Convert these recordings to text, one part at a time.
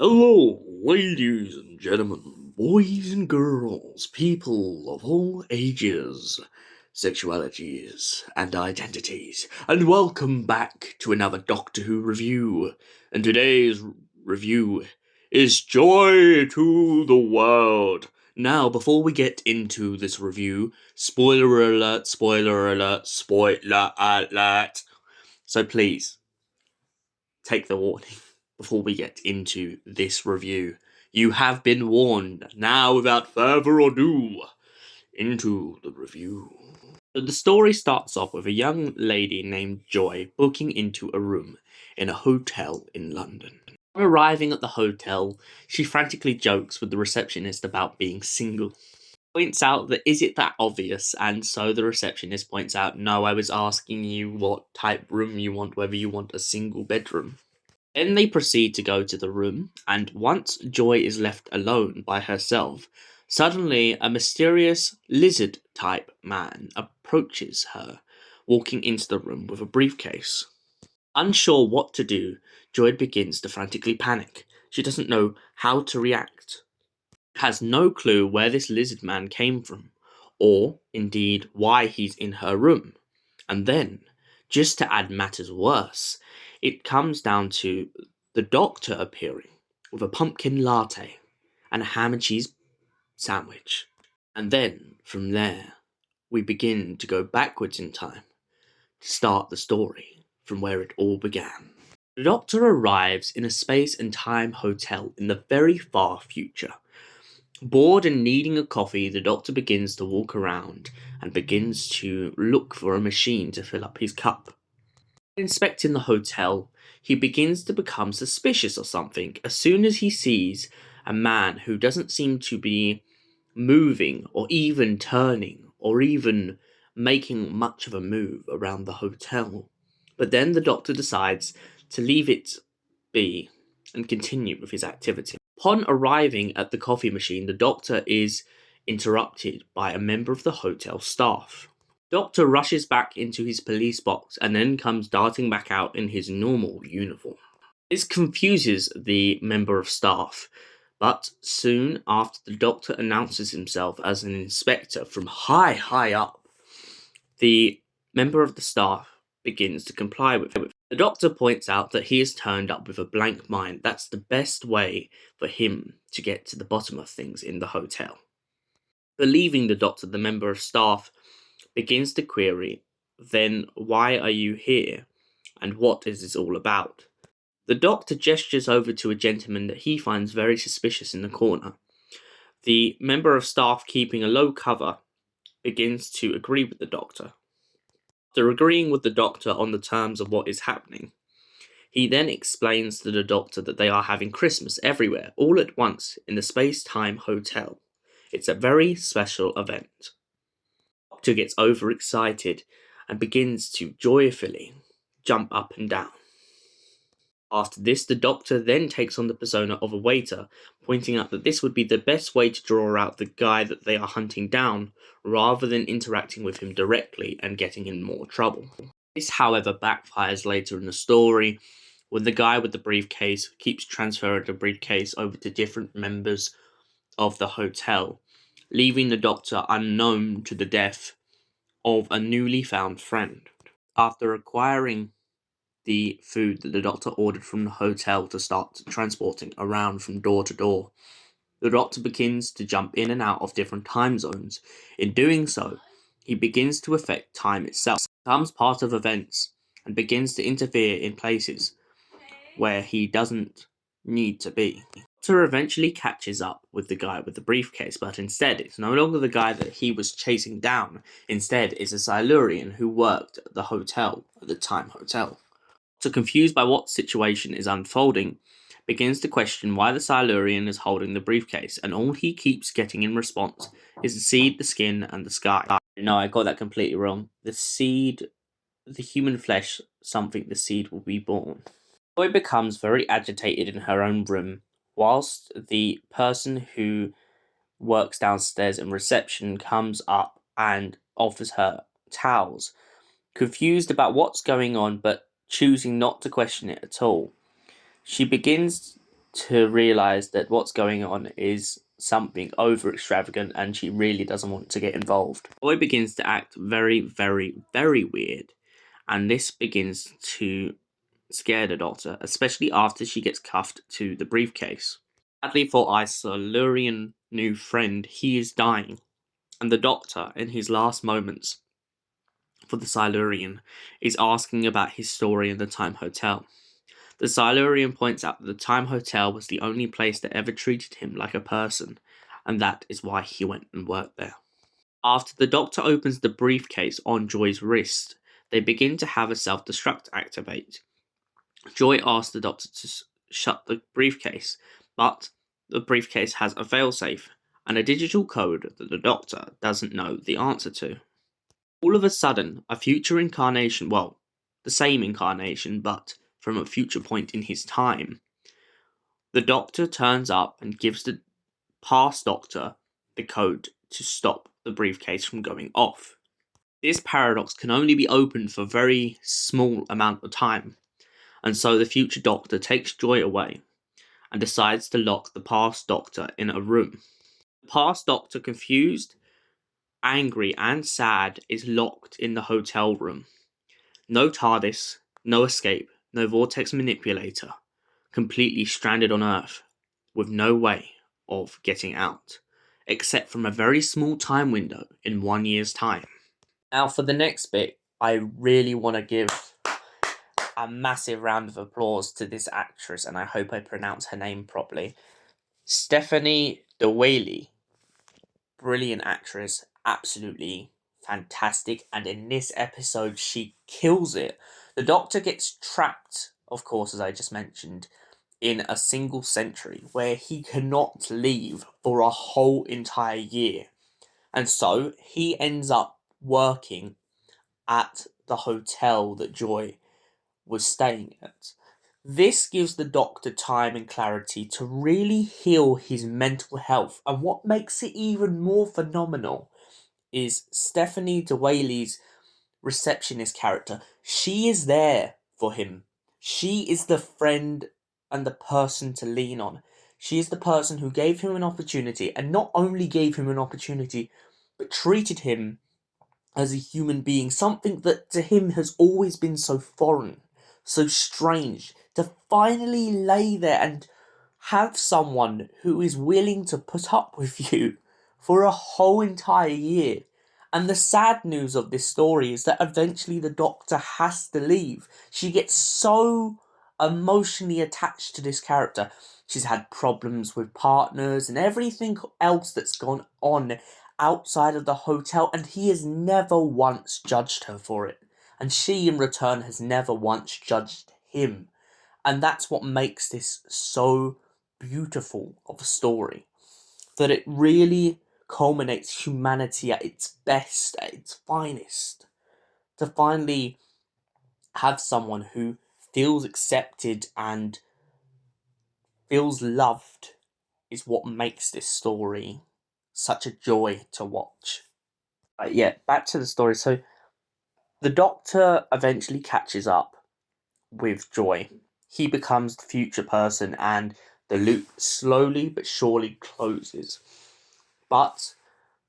Hello, ladies and gentlemen, boys and girls, people of all ages, sexualities, and identities, and welcome back to another Doctor Who review. And today's review is Joy to the World. Now, before we get into this review, spoiler alert, spoiler alert, spoiler alert. So please, take the warning before we get into this review. You have been warned. Now, without further ado, into the review. So the story starts off with a young lady named Joy booking into a room in a hotel in London. On arriving at the hotel, she frantically jokes with the receptionist about being single. Points out that is it that obvious, and so the receptionist points out, no, I was asking you what type room you want, whether you want a single bedroom. Then they proceed to go to the room, and once Joy is left alone by herself, suddenly a mysterious lizard-type man approaches her, walking into the room with a briefcase. Unsure what to do, Joy begins to frantically panic. She doesn't know how to react. Has no clue where this lizard man came from, or indeed why he's in her room. And then, just to add matters worse, it comes down to the Doctor appearing with a pumpkin latte and a ham and cheese sandwich. And then, from there, we begin to go backwards in time to start the story from where it all began. The Doctor arrives in a space and time hotel in the very far future. Bored and needing a coffee, the Doctor begins to walk around and begins to look for a machine to fill up his cup. Inspecting the hotel, he begins to become suspicious of something as soon as he sees a man who doesn't seem to be moving or even turning or even making much of a move around the hotel. But then the Doctor decides to leave it be and continue with his activity. Upon arriving at the coffee machine, the Doctor is interrupted by a member of the hotel staff. Doctor rushes back into his police box and then comes darting back out in his normal uniform. This confuses the member of staff, but soon after the Doctor announces himself as an inspector from high up, the member of the staff begins to comply with it. The Doctor points out that he has turned up with a blank mind. That's the best way for him to get to the bottom of things in the hotel. Believing the Doctor, the member of staff begins to query, then why are you here? And what is this all about? The Doctor gestures over to a gentleman that he finds very suspicious in the corner. The member of staff, keeping a low cover, begins to agree with the Doctor. After agreeing with the Doctor on the terms of what is happening, he then explains to the Doctor that they are having Christmas everywhere, all at once, in the Space-Time Hotel. It's a very special event. The Doctor gets overexcited and begins to joyfully jump up and down. After this, the Doctor then takes on the persona of a waiter, pointing out that this would be the best way to draw out the guy that they are hunting down, rather than interacting with him directly and getting in more trouble. This, however, backfires later in the story, when the guy with the briefcase keeps transferring the briefcase over to different members of the hotel, leaving the Doctor unknown to the death of a newly found friend. After acquiring the food that the Doctor ordered from the hotel to start transporting around from door to door, the Doctor begins to jump in and out of different time zones. In doing so, he begins to affect time itself, becomes part of events, and begins to interfere in places where he doesn't need to be. The Doctor eventually catches up with the guy with the briefcase, but instead it's no longer the guy that he was chasing down. Instead, it's a Silurian who worked at the hotel, at the Time Hotel. So confused by what situation is unfolding, begins to question why the Silurian is holding the briefcase, and all he keeps getting in response is the seed, the skin, and the sky. No, I got that completely wrong. The seed, the human flesh, something the seed will be born. Joy becomes very agitated in her own room, whilst the person who works downstairs in reception comes up and offers her towels. Confused about what's going on, but choosing not to question it at all, she begins to realise that what's going on is something over extravagant and she really doesn't want to get involved. Joy begins to act very, very, very weird, and this begins to scare the Doctor, especially after she gets cuffed to the briefcase. Sadly for our silurain new friend, he is dying, and the Doctor, in his last moments for the Silurian, is asking about his story in the Time Hotel. The Silurian points out that the Time Hotel was the only place that ever treated him like a person, and that is why he went and worked there. After the Doctor opens the briefcase on Joy's wrist, they begin to have a self-destruct activate. Joy asks the Doctor to shut the briefcase, but the briefcase has a failsafe and a digital code that the Doctor doesn't know the answer to. All of a sudden, a future incarnation, well, the same incarnation, but from a future point in his time, the Doctor turns up and gives the past Doctor the code to stop the briefcase from going off. This paradox can only be opened for a very small amount of time, and so the future Doctor takes Joy away and decides to lock the past Doctor in a room. The past Doctor, confused, angry, and sad, is locked in the hotel room. No Tardis, no escape, no Vortex manipulator. Completely stranded on Earth, with no way of getting out, except from a very small time window in 1 year's time. Now for the next bit, I really want to give a massive round of applause to this actress, and I hope I pronounce her name properly. Stephanie DeWaley. Brilliant actress, absolutely fantastic, and in this episode she kills it. The Doctor gets trapped, of course, as I just mentioned, in a single century where he cannot leave for a whole entire year. And so he ends up working at the hotel that Joy was staying at. This gives the Doctor time and clarity to really heal his mental health. And what makes it even more phenomenal is Stephanie DeWaley's receptionist character. She is there for him. She is the friend and the person to lean on. She is the person who gave him an opportunity, and not only gave him an opportunity, but treated him as a human being, something that to him has always been so foreign, so strange. To finally lay there and have someone who is willing to put up with you for a whole entire year. And the sad news of this story is that eventually the Doctor has to leave. She gets so emotionally attached to this character. She's had problems with partners and everything else that's gone on outside of the hotel, and he has never once judged her for it. And she, in return, has never once judged him. And that's what makes this so beautiful of a story. That it really culminates humanity at its best, at its finest. To finally have someone who feels accepted and feels loved is what makes this story such a joy to watch. Yeah, back to the story. So the Doctor eventually catches up with Joy. He becomes the future person, and the loop slowly but surely closes. But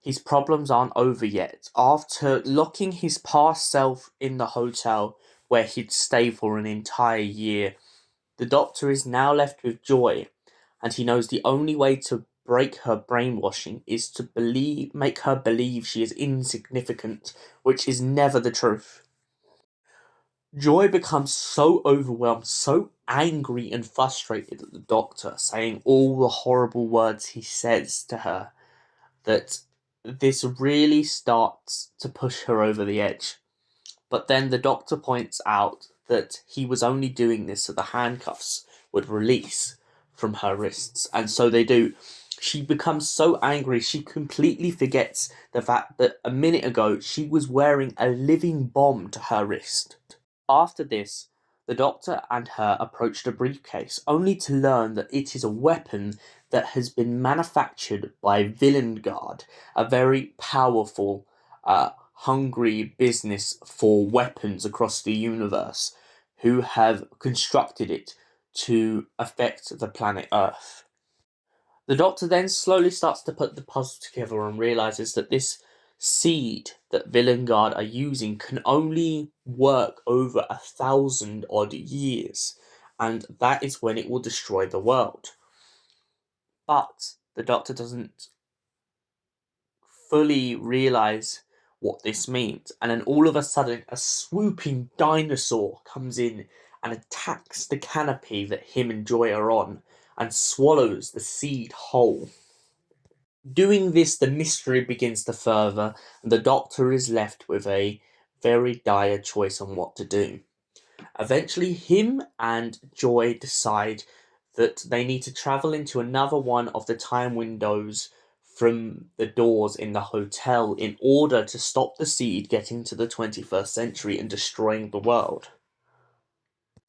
his problems aren't over yet. After locking his past self in the hotel where he'd stay for an entire year, the Doctor is now left with Joy, and he knows the only way to break her brainwashing is to make her believe she is insignificant, which is never the truth. Joy becomes so overwhelmed, so angry and frustrated at the Doctor, saying all the horrible words he says to her, that this really starts to push her over the edge. But then the Doctor points out that he was only doing this so the handcuffs would release from her wrists, and so they do. She becomes so angry she completely forgets the fact that a minute ago she was wearing a living bomb to her wrist. After this, the Doctor and her approach the briefcase, only to learn that it is a weapon that has been manufactured by Villengard, a very powerful, hungry business for weapons across the universe, who have constructed it to affect the planet Earth. The Doctor then slowly starts to put the puzzle together and realizes that this seed that Villengard are using can only work over 1,000 odd years, and that is when it will destroy the world. But the Doctor doesn't fully realize what this means, and then all of a sudden a swooping dinosaur comes in and attacks the canopy that him and Joy are on and swallows the seed whole. Doing this, the mystery begins to further, and the Doctor is left with a very dire choice on what to do. Eventually, him and Joy decide that they need to travel into another one of the time windows from the doors in the hotel in order to stop the seed getting to the 21st century and destroying the world.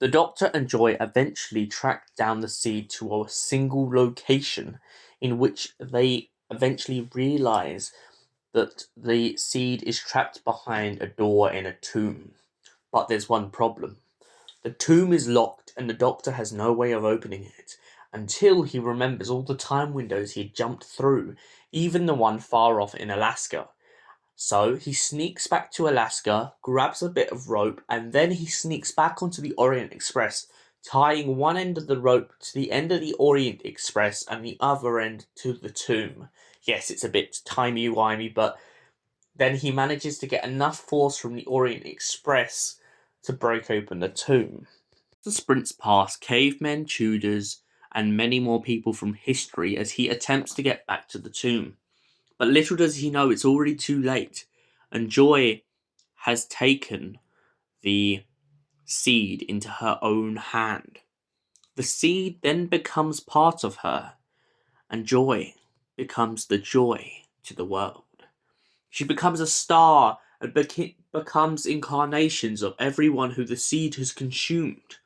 The Doctor and Joy eventually track down the seed to a single location in which they eventually realize that the seed is trapped behind a door in a tomb. But there's one problem. The tomb is locked and the Doctor has no way of opening it until he remembers all the time windows he had jumped through, even the one far off in Alaska. So he sneaks back to Alaska, grabs a bit of rope, and then he sneaks back onto the Orient Express, tying one end of the rope to the end of the Orient Express and the other end to the tomb. Yes, it's a bit timey-wimey, but then he manages to get enough force from the Orient Express to break open the tomb. The sprints past cavemen, Tudors, and many more people from history as he attempts to get back to the tomb. But little does he know it's already too late, and Joy has taken the seed into her own hand. The seed then becomes part of her, and Joy becomes the joy to the world. She becomes a star and becomes incarnations of everyone who the seed has consumed.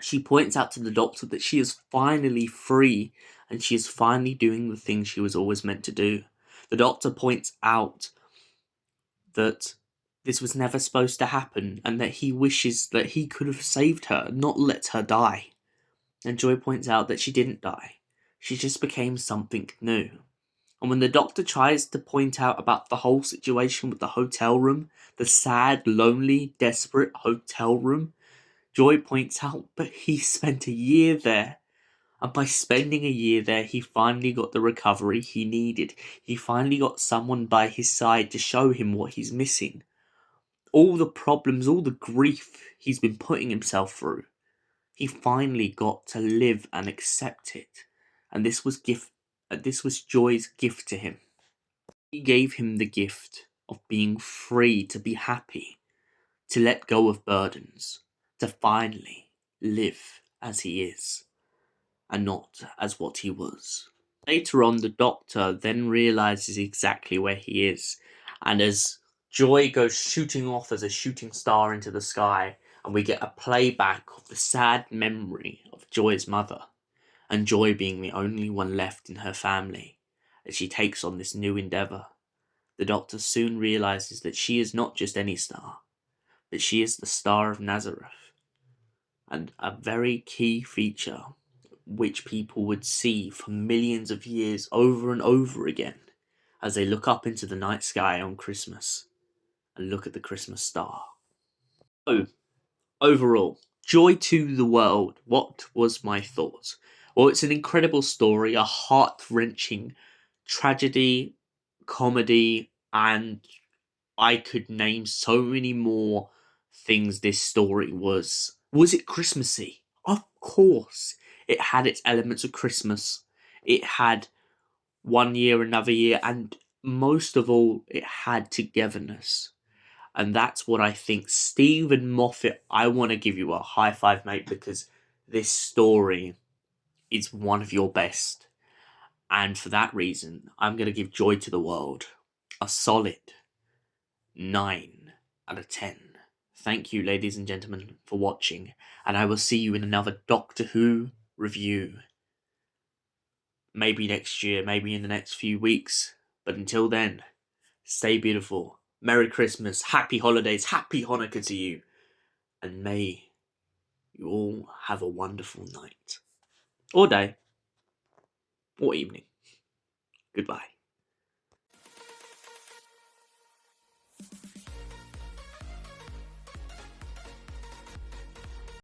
She points out to the Doctor that she is finally free and she is finally doing the things she was always meant to do. The Doctor points out that this was never supposed to happen and that he wishes that he could have saved her, not let her die. And Joy points out that she didn't die. She just became something new. And when the Doctor tries to point out about the whole situation with the hotel room, the sad, lonely, desperate hotel room, Joy points out, but he spent a year there. And by spending a year there, he finally got the recovery he needed. He finally got someone by his side to show him what he's missing. All the problems, all the grief he's been putting himself through, he finally got to live and accept it. And this was Joy's gift to him. He gave him the gift of being free to be happy, to let go of burdens, to finally live as he is, and not as what he was. Later on, the Doctor then realizes exactly where he is, and as Joy goes shooting off as a shooting star into the sky, and we get a playback of the sad memory of Joy's mother, and Joy being the only one left in her family, as she takes on this new endeavour. The Doctor soon realizes that she is not just any star, but she is the Star of Nazareth, and a very key feature which people would see for millions of years over and over again as they look up into the night sky on Christmas and look at the Christmas star. So, overall, Joy to the World, what was my thoughts? Well, it's an incredible story, a heart-wrenching tragedy, comedy, and I could name so many more things this story was. Was it Christmassy? Of course. It had its elements of Christmas. It had one year, another year, and most of all, it had togetherness. And that's what I think. Stephen Moffat, I want to give you a high five, mate, because this story is one of your best. And for that reason, I'm going to give Joy to the World a solid 9 out of 10. Thank you, ladies and gentlemen, for watching, and I will see you in another Doctor Who review. Maybe next year, maybe in the next few weeks. But until then, stay beautiful. Merry Christmas, happy holidays, happy Hanukkah to you, and may you all have a wonderful night, or day, or evening. Goodbye.